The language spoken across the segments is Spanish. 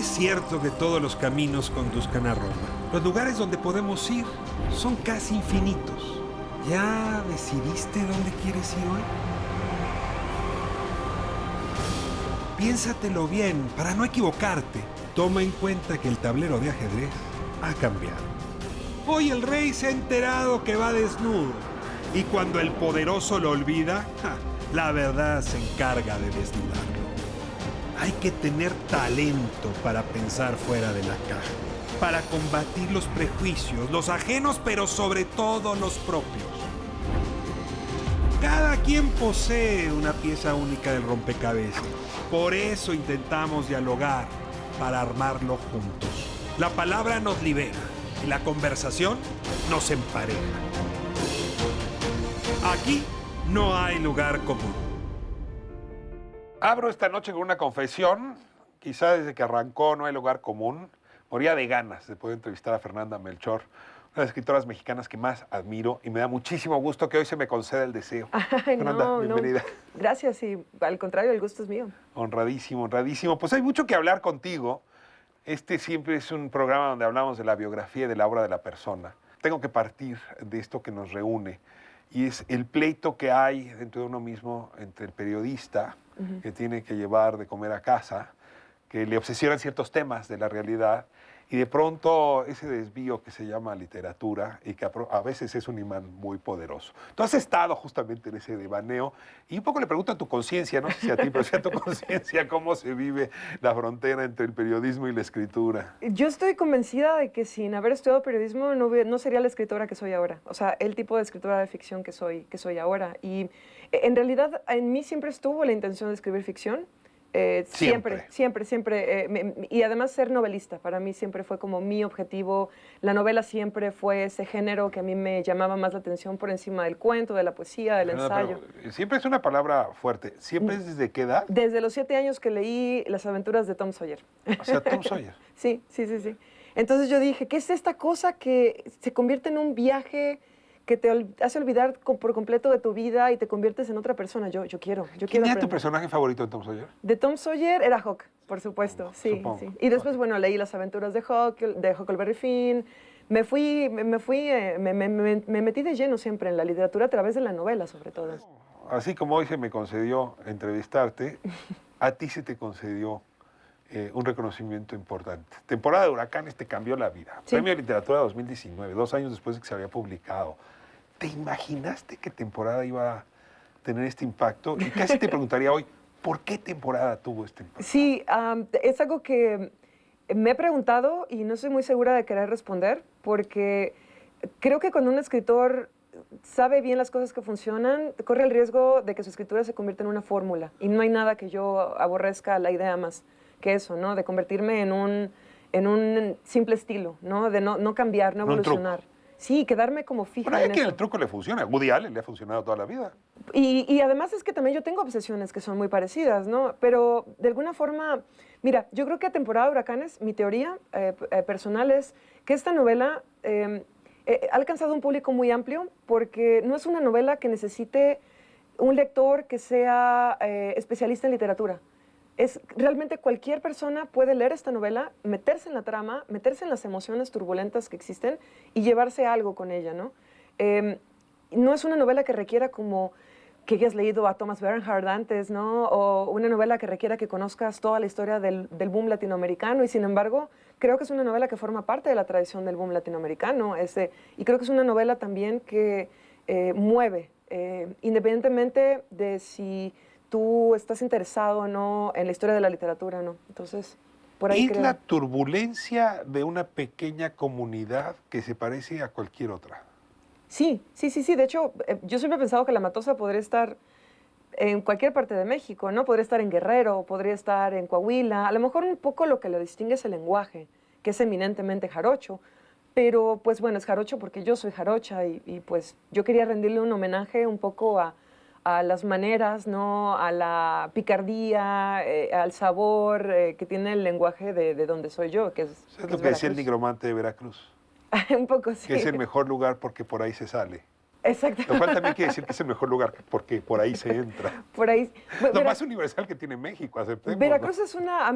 es cierto que todos los caminos conduzcan a Roma. Los lugares donde podemos ir son casi infinitos. ¿Ya decidiste dónde quieres ir hoy? Piénsatelo bien para no equivocarte. Toma en cuenta que el tablero de ajedrez ha cambiado. Hoy el rey se ha enterado que va desnudo. Y cuando el poderoso lo olvida, la verdad se encarga de desnudarlo. Hay que tener talento para pensar fuera de la caja, para combatir los prejuicios, los ajenos, pero sobre todo los propios. Cada quien posee una pieza única del rompecabezas. Por eso intentamos dialogar, para armarlo juntos. La palabra nos libera y la conversación nos empareja. Aquí no hay lugar común. Abro esta noche con una confesión. Quizá desde que arrancó No hay lugar común, moría de ganas de poder entrevistar a Fernanda Melchor, una de las escritoras mexicanas que más admiro, y me da muchísimo gusto que hoy se me conceda el deseo. Ay, Fernanda, bienvenida. No. Gracias, y al contrario, el gusto es mío. Honradísimo, honradísimo. Pues hay mucho que hablar contigo. Este siempre es un programa donde hablamos de la biografía y de la obra de la persona. Tengo que partir de esto que nos reúne, y es el pleito que hay dentro de uno mismo entre el periodista, que tiene que llevar de comer a casa, que le obsesionan ciertos temas de la realidad, y de pronto ese desvío que se llama literatura y que a veces es un imán muy poderoso. Tú has estado justamente en ese devaneo y un poco le pregunto a tu conciencia, no sé si a ti, pero si a tu conciencia, cómo se vive la frontera entre el periodismo y la escritura. Yo estoy convencida de que sin haber estudiado periodismo no sería la escritora que soy ahora. O sea, el tipo de escritora de ficción que soy ahora. Y en realidad en mí siempre estuvo la intención de escribir ficción. Siempre. Y además ser novelista, para mí siempre fue como mi objetivo. La novela siempre fue ese género que a mí me llamaba más la atención por encima del cuento, de la poesía, del ensayo. Siempre es una palabra fuerte. ¿Siempre es desde qué edad? Desde los 7 años que leí Las aventuras de Tom Sawyer. O sea, Tom Sawyer. Sí. Entonces yo dije, ¿qué es esta cosa que se convierte en un viaje que te hace olvidar por completo de tu vida y te conviertes en otra persona? Yo quiero ¿Quién era tu aprender. personaje favorito de Tom Sawyer? De Tom Sawyer era Huck, por supuesto, sí. Y después, bueno, leí Las aventuras de Huckleberry Finn. Me metí de lleno siempre en la literatura a través de la novela, sobre todo. Así como hoy se me concedió entrevistarte, a ti se te concedió un reconocimiento importante. Temporada de Huracanes te cambió la vida. Sí. Premio de Literatura 2019, 2 años después de que se había publicado. ¿Te imaginaste que Temporada iba a tener este impacto? Y casi te preguntaría hoy, ¿por qué Temporada tuvo este impacto? Sí, es algo que me he preguntado y no estoy muy segura de querer responder, porque creo que cuando un escritor sabe bien las cosas que funcionan, corre el riesgo de que su escritura se convierta en una fórmula. Y no hay nada que yo aborrezca la idea más que eso, ¿no? De convertirme en un simple estilo, ¿no? De no cambiar, no evolucionar. Sí, quedarme como fija Bueno, hay en que eso. el truco le funciona. Woody Allen le ha funcionado toda la vida. Y además es que también yo tengo obsesiones que son muy parecidas, ¿no? Pero de alguna forma, mira, yo creo que a Temporada de Huracanes, mi teoría personal es que esta novela ha alcanzado un público muy amplio porque no es una novela que necesite un lector que sea especialista en literatura. Realmente cualquier persona puede leer esta novela, meterse en la trama, meterse en las emociones turbulentas que existen y llevarse algo con ella, ¿no? No es una novela que requiera como que hayas leído a Thomas Bernhard antes, ¿no? O una novela que requiera que conozcas toda la historia del boom latinoamericano, y sin embargo creo que es una novela que forma parte de la tradición del boom latinoamericano, y creo que es una novela también que mueve, independientemente de si tú estás interesado o no en la historia de la literatura, ¿no? Entonces, por ahí creo. Es la turbulencia de una pequeña comunidad que se parece a cualquier otra. Sí. De hecho, yo siempre he pensado que La Matosa podría estar en cualquier parte de México, ¿no? Podría estar en Guerrero, podría estar en Coahuila. A lo mejor un poco lo que lo distingue es el lenguaje, que es eminentemente jarocho. Pero, pues bueno, es jarocho porque yo soy jarocha y pues yo quería rendirle un homenaje un poco a las maneras, ¿no? A la picardía, al sabor que tiene el lenguaje de donde soy yo, que es lo que decía el nigromante de Veracruz. Un poco sí. Que es el mejor lugar porque por ahí se sale. Exacto. Lo cual también quiere decir que es el mejor lugar porque por ahí se entra. Por ahí. Lo más universal que tiene México, aceptemos. Veracruz ¿no? es una,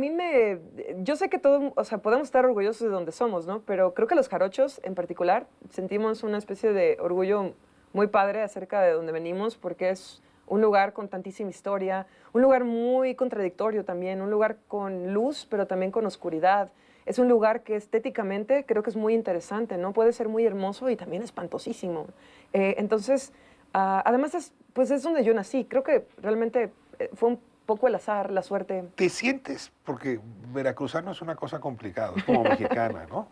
yo sé que todo, o sea, podemos estar orgullosos de donde somos, ¿no? Pero creo que los jarochos en particular sentimos una especie de orgullo muy padre acerca de donde venimos porque es un lugar con tantísima historia, un lugar muy contradictorio también, un lugar con luz, pero también con oscuridad. Es un lugar que estéticamente creo que es muy interesante, ¿no? Puede ser muy hermoso y también espantosísimo. Entonces, además pues es donde yo nací. Creo que realmente fue un poco el azar, la suerte. ¿Te sientes? Porque veracruzano es una cosa complicada, es como mexicana, ¿no?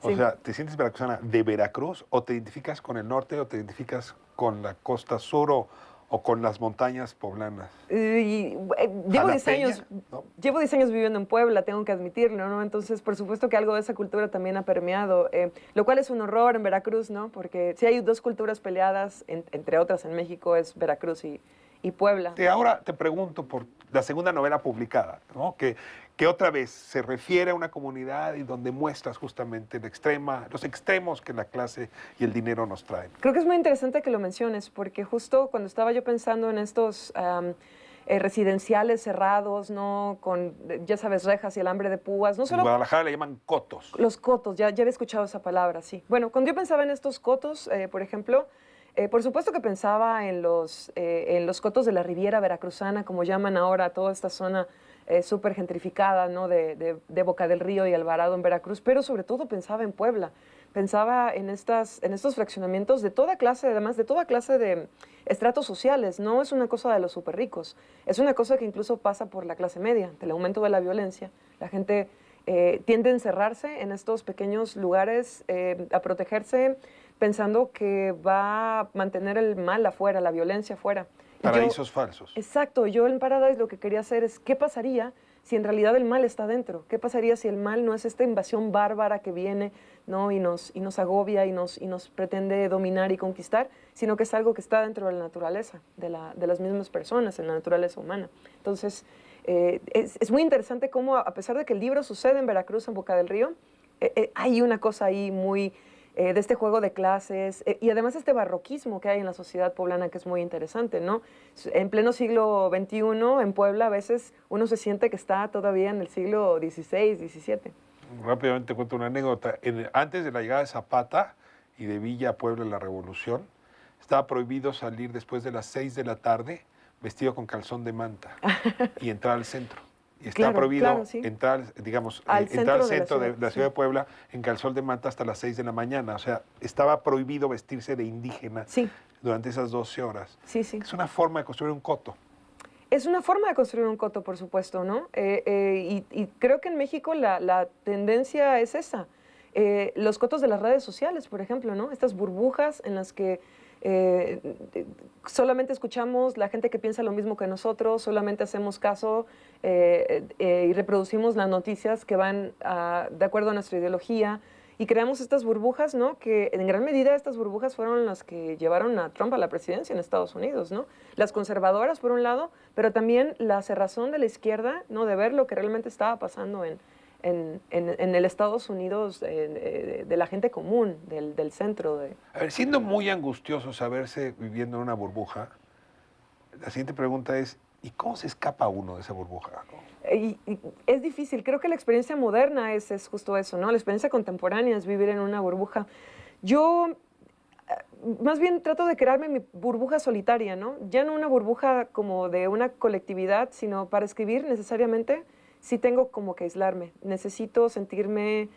O Sí. sea, ¿te sientes veracruzana de Veracruz o te identificas con el norte o te identificas con la costa sur o con las montañas poblanas? Llevo 10 años, ¿no? llevo 10 años viviendo en Puebla, tengo que admitirlo, ¿no? Entonces, por supuesto que algo de esa cultura también ha permeado, lo cual es un horror en Veracruz, ¿no? Porque si hay dos culturas peleadas, entre otras en México, es Veracruz y Puebla. Ahora te pregunto por la segunda novela publicada, ¿no? Que otra vez se refiere a una comunidad y donde muestras justamente los extremos que la clase y el dinero nos traen. Creo que es muy interesante que lo menciones, porque justo cuando estaba yo pensando en estos residenciales cerrados, ¿no? Con, ya sabes, rejas y alambre de púas, no En solo... Guadalajara le llaman cotos. Los cotos, ya había escuchado esa palabra, sí. Bueno, cuando yo pensaba en estos cotos, por ejemplo, por supuesto que pensaba en los cotos de la Riviera Veracruzana, como llaman ahora toda esta zona súper gentrificada, ¿no? de Boca del Río y Alvarado en Veracruz, pero sobre todo pensaba en Puebla. Pensaba en estos fraccionamientos de toda clase, además de toda clase de estratos sociales. No es una cosa de los súper ricos, es una cosa que incluso pasa por la clase media, del aumento de la violencia. La gente tiende a encerrarse en estos pequeños lugares, a protegerse, pensando que va a mantener el mal afuera, la violencia afuera. Paraísos falsos. Exacto, yo en Paradise lo que quería hacer es, ¿qué pasaría si en realidad el mal está dentro? ¿Qué pasaría si el mal no es esta invasión bárbara que viene, ¿no? y nos agobia y nos pretende dominar y conquistar, sino que es algo que está dentro de la naturaleza, de las mismas personas, en la naturaleza humana? Entonces, es muy interesante cómo, a pesar de que el libro sucede en Veracruz, en Boca del Río, hay una cosa ahí muy... de este juego de clases y además este barroquismo que hay en la sociedad poblana que es muy interesante, ¿no? En pleno siglo XXI, en Puebla, a veces uno se siente que está todavía en el siglo XVI, XVII. Rápidamente cuento una anécdota. Antes de la llegada de Zapata y de Villa a Puebla en la Revolución, estaba prohibido salir después de las 6 de la tarde vestido con calzón de manta y entrar al centro. Y está prohibido sí. entrar, digamos, Al entrar al centro centro de la ciudad de Puebla en calzón de manta hasta las 6 de la mañana. O sea, estaba prohibido vestirse de indígena durante esas 12 horas. Sí, sí. Es una forma de construir un coto. Es una forma de construir un coto, por supuesto, ¿no? Y creo que en México la tendencia es esa. Los cotos de las redes sociales, por ejemplo, ¿no? Estas burbujas en las que solamente escuchamos la gente que piensa lo mismo que nosotros, solamente hacemos caso y reproducimos las noticias que van de acuerdo a nuestra ideología y creamos estas burbujas, ¿no? Que en gran medida estas burbujas fueron las que llevaron a Trump a la presidencia en Estados Unidos, ¿no? Las conservadoras, por un lado, pero también la cerrazón de la izquierda, ¿no? De ver lo que realmente estaba pasando en el Estados Unidos de la gente común, del centro. A ver, siendo muy angustioso saberse viviendo en una burbuja, la siguiente pregunta es, ¿y cómo se escapa uno de esa burbuja? Y es difícil, creo que la experiencia moderna es justo eso, ¿no? La experiencia contemporánea es vivir en una burbuja. Yo más bien trato de crearme mi burbuja solitaria, ¿no? Ya no una burbuja como de una colectividad, sino para escribir necesariamente sí tengo como que aislarme. Necesito sentirme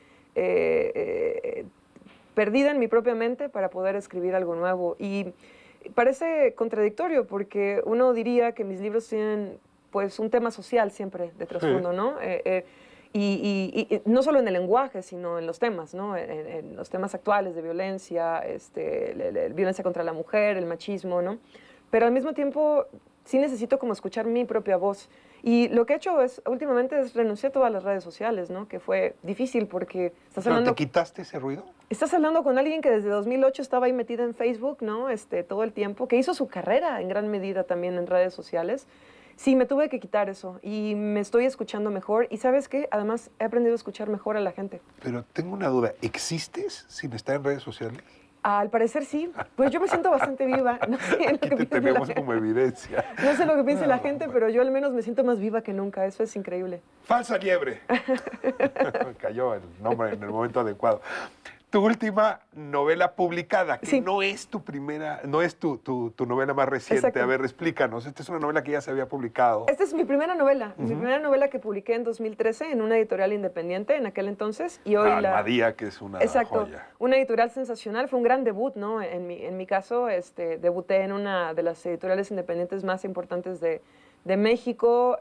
perdida en mi propia mente para poder escribir algo nuevo. Y parece contradictorio porque uno diría que mis libros tienen pues un tema social siempre de trasfondo, ¿no? Y no solo en el lenguaje, sino en los temas, ¿no? En los temas actuales de violencia, violencia contra la mujer, el machismo, ¿no? Pero al mismo tiempo sí necesito como escuchar mi propia voz. Y lo que he hecho últimamente es renunciar a todas las redes sociales, ¿no? Que fue difícil porque estás hablando... ¿Te quitaste ese ruido? Estás hablando con alguien que desde 2008 estaba ahí metida en Facebook, ¿no? Todo el tiempo, que hizo su carrera en gran medida también en redes sociales. Sí, me tuve que quitar eso y me estoy escuchando mejor. Y ¿sabes qué? Además, he aprendido a escuchar mejor a la gente. Pero tengo una duda. ¿Existes sin estar en redes sociales? Al parecer sí, pues yo me siento bastante viva. No sé lo Aquí que te piense la tenemos gente. como evidencia. No sé lo que piense la No, gente, bueno. pero yo al menos me siento más viva que nunca. Eso es increíble. Falsa liebre. Cayó el nombre en el momento adecuado. Tu última novela publicada, que Sí. no es tu primera, no es tu novela más reciente. Exacto. A ver, explícanos. Esta es una novela que ya se había publicado. Esta es mi primera novela. Mi primera novela que publiqué en 2013 en una editorial independiente en aquel entonces. Y hoy Almadía, que es una Exacto, joya. una editorial sensacional, fue un gran debut, ¿no? En mi caso, debuté en una de las editoriales independientes más importantes de México.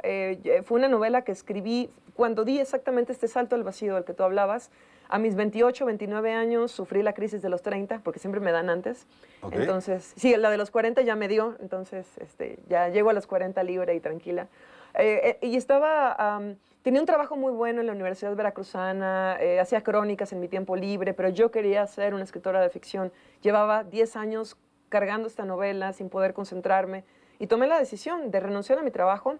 Fue una novela que escribí cuando di exactamente este salto al vacío del que tú hablabas. A mis 28, 29 años sufrí la crisis de los 30, porque siempre me dan antes. Ok. Entonces, sí, la de los 40 ya me dio, entonces ya llego a los 40 libre y tranquila. Y tenía un trabajo muy bueno en la Universidad Veracruzana, hacía crónicas en mi tiempo libre, pero yo quería ser una escritora de ficción. Llevaba 10 años cargando esta novela sin poder concentrarme y tomé la decisión de renunciar a mi trabajo,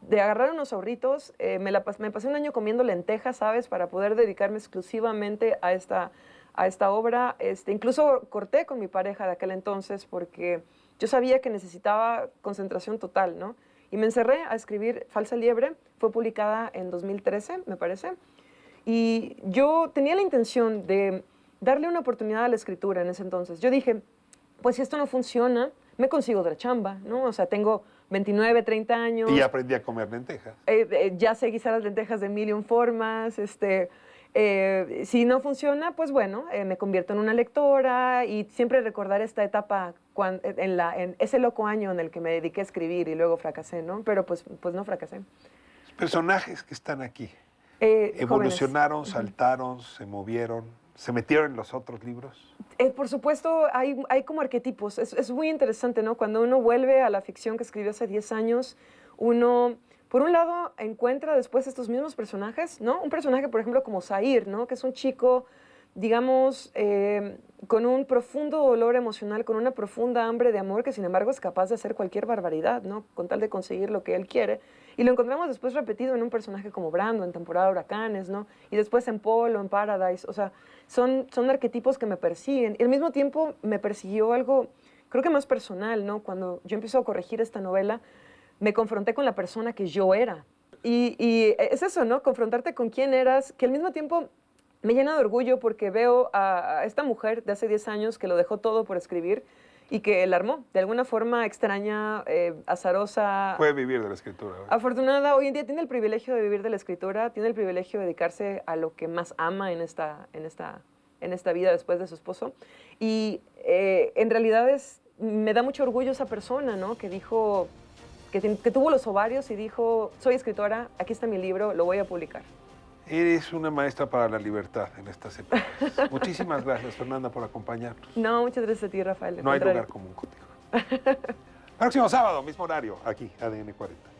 de agarrar unos ahorritos. Me pasé un año comiendo lentejas, ¿sabes?, para poder dedicarme exclusivamente a esta obra. Incluso corté con mi pareja de aquel entonces porque yo sabía que necesitaba concentración total, ¿no? Y me encerré a escribir Falsa Liebre. Fue publicada en 2013, me parece. Y yo tenía la intención de darle una oportunidad a la escritura en ese entonces. Yo dije, pues si esto no funciona, me consigo otra chamba, ¿no? O sea, tengo 29, 30 años. Y aprendí a comer lentejas. Ya sé guisar las lentejas de mil y un formas. Si no funciona, pues bueno, me convierto en una lectora y siempre recordar esta etapa en ese loco año en el que me dediqué a escribir y luego fracasé, ¿no? Pero pues no fracasé. Los personajes que están aquí Jóvenes. evolucionaron, saltaron, se movieron, se metieron en los otros libros. Por supuesto, hay como arquetipos. Es muy interesante, ¿no? Cuando uno vuelve a la ficción que escribió hace 10 años, uno, por un lado, encuentra después estos mismos personajes, ¿no? Un personaje, por ejemplo, como Zahir, ¿no? Que es un chico, digamos, con un profundo dolor emocional, con una profunda hambre de amor, que sin embargo es capaz de hacer cualquier barbaridad, ¿no? Con tal de conseguir lo que él quiere. Y lo encontramos después repetido en un personaje como Brando, en Temporada de Huracanes, ¿no? Y después en Polo, en Paradise. O sea, son arquetipos que me persiguen. Y al mismo tiempo me persiguió algo, creo que más personal, ¿no? Cuando yo empiezo a corregir esta novela, me confronté con la persona que yo era. Y es eso, ¿no? Confrontarte con quién eras, que al mismo tiempo me llena de orgullo porque veo a esta mujer de hace 10 años que lo dejó todo por escribir y que la armó de alguna forma extraña, azarosa. Puede vivir de la escritura. ¿Verdad? Afortunada, hoy en día tiene el privilegio de vivir de la escritura, tiene el privilegio de dedicarse a lo que más ama en esta vida después de su esposo. Y en realidad me da mucho orgullo esa persona, ¿no? Que dijo, que tuvo los ovarios y dijo, soy escritora, aquí está mi libro, lo voy a publicar. Eres una maestra para la libertad en estas épocas. Muchísimas gracias, Fernanda, por acompañarnos. No, muchas gracias a ti, Rafael. No hay lugar común contigo. Próximo sábado, mismo horario, aquí, ADN 40.